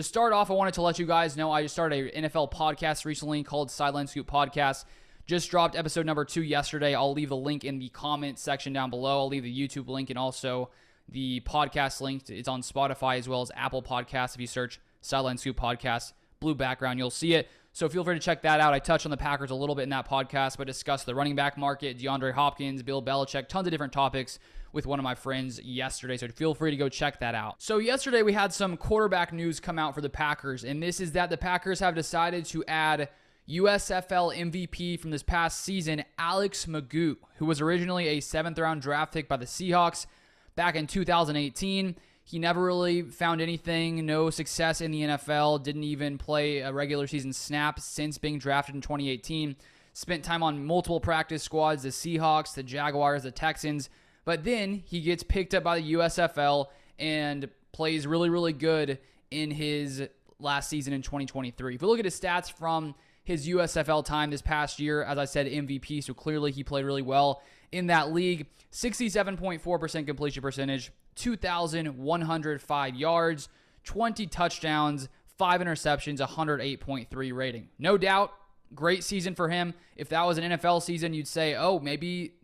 To start off, I wanted to let you guys know I just started an NFL podcast recently called Sideline Scoop Podcast. Just dropped episode number 2 yesterday. I'll leave the link in the comment section down below. I'll leave the YouTube link and also the podcast link. It's on Spotify as well as Apple Podcasts. If you search Sideline Scoop Podcast, blue background, you'll see it. So feel free to check that out. I touch on the Packers a little bit in that podcast, but discuss the running back market, DeAndre Hopkins, Bill Belichick, tons of different topics with one of my friends yesterday. So feel free to go check that out. So yesterday we had some quarterback news come out for the Packers, and this is that the Packers have decided to add USFL MVP from this past season, Alex McGough, who was originally a 7th-round draft pick by the Seahawks back in 2018. He never really found anything, no success in the NFL, didn't even play a regular season snap since being drafted in 2018. Spent time on multiple practice squads, the Seahawks, the Jaguars, the Texans. But then he gets picked up by the USFL and plays really, really good in his last season in 2023. If we look at his stats from his USFL time this past year, as I said, MVP, so clearly he played really well in that league. 67.4% completion percentage, 2,105 yards, 20 touchdowns, 5 interceptions, 108.3 rating. No doubt, great season for him. If that was an NFL season, you'd say, oh, maybe,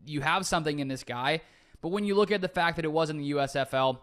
you have something in this guy. But when you look at the fact that it was in the USFL,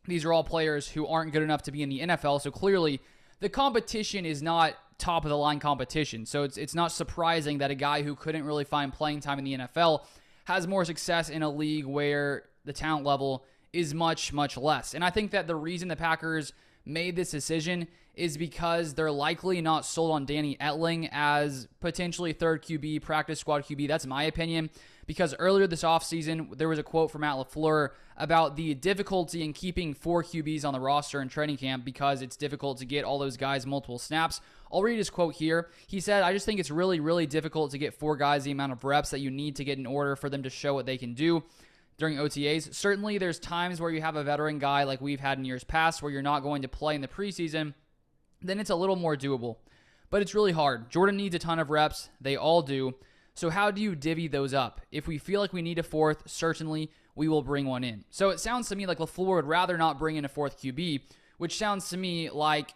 these are all players who aren't good enough to be in the NFL. So clearly, the competition is not top of the line competition. So it's not surprising that a guy who couldn't really find playing time in the NFL has more success in a league where the talent level is much, much less. And I think that the reason the Packers made this decision is because they're likely not sold on Danny Etling as potentially third QB, practice squad QB. That's my opinion. Because earlier this offseason, there was a quote from Matt LaFleur about the difficulty in keeping 4 QBs on the roster in training camp because it's difficult to get all those guys multiple snaps. I'll read his quote here. He said, I just think it's really, really difficult to get 4 guys the amount of reps that you need to get in order for them to show what they can do during OTAs. Certainly, there's times where you have a veteran guy like we've had in years past where you're not going to play in the preseason. Then it's a little more doable. But it's really hard. Jordan needs a ton of reps. They all do. So how do you divvy those up? If we feel like we need a 4th, certainly we will bring one in. So it sounds to me like LaFleur would rather not bring in a 4th QB, which sounds to me like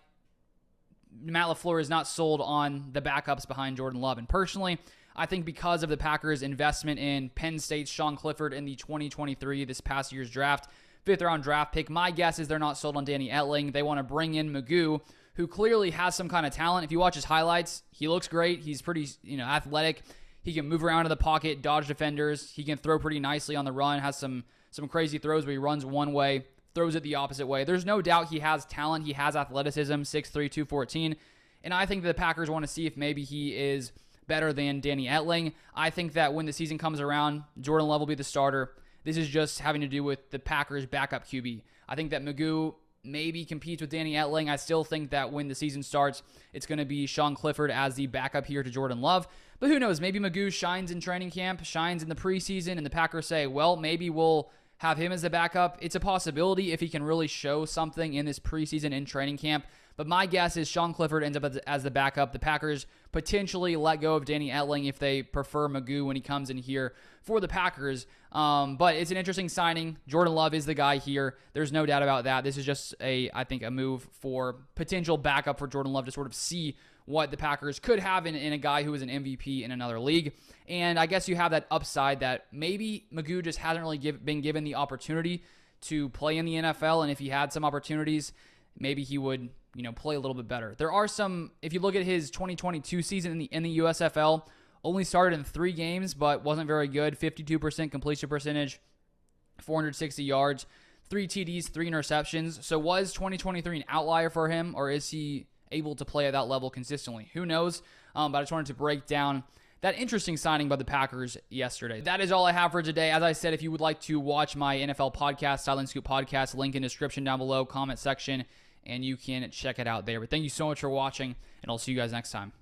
Matt LaFleur is not sold on the backups behind Jordan Love. And personally, I think because of the Packers' investment in Penn State's Sean Clifford in the 2023, this past year's draft, 5th-round draft pick, my guess is they're not sold on Danny Etling. They want to bring in McGough, who clearly has some kind of talent. If you watch his highlights, he looks great. He's pretty, athletic. He can move around in the pocket, dodge defenders. He can throw pretty nicely on the run, has some crazy throws where he runs one way, throws it the opposite way. There's no doubt he has talent. He has athleticism, 6'3", 214. And I think that the Packers want to see if maybe he is better than Danny Etling. I think that when the season comes around, Jordan Love will be the starter. This is just having to do with the Packers' backup QB. I think that McGough maybe competes with Danny Etling. I still think that when the season starts, it's going to be Sean Clifford as the backup here to Jordan Love. But who knows? Maybe McGough shines in training camp, shines in the preseason, and the Packers say, well, maybe we'll have him as the backup. It's a possibility if he can really show something in this preseason in training camp. But my guess is Sean Clifford ends up as the backup. The Packers potentially let go of Danny Etling if they prefer McGough when he comes in here for the Packers. But it's an interesting signing. Jordan Love is the guy here. There's no doubt about that. This is just I think a move for potential backup for Jordan Love to sort of see what the Packers could have in a guy who is an MVP in another league. And I guess you have that upside that maybe McGough just hasn't really been given the opportunity to play in the NFL. And if he had some opportunities, maybe he would play a little bit better. There are some, if you look at his 2022 season in the USFL, only started in 3 games, but wasn't very good. 52% completion percentage, 460 yards, 3 TDs, 3 interceptions. So was 2023 an outlier for him, or is he able to play at that level consistently? Who knows? But I just wanted to break down that interesting signing by the Packers yesterday. That is all I have for today. As I said, if you would like to watch my NFL podcast, Sideline Scoop Podcast, link in description down below, comment section, and you can check it out there. But thank you so much for watching, and I'll see you guys next time.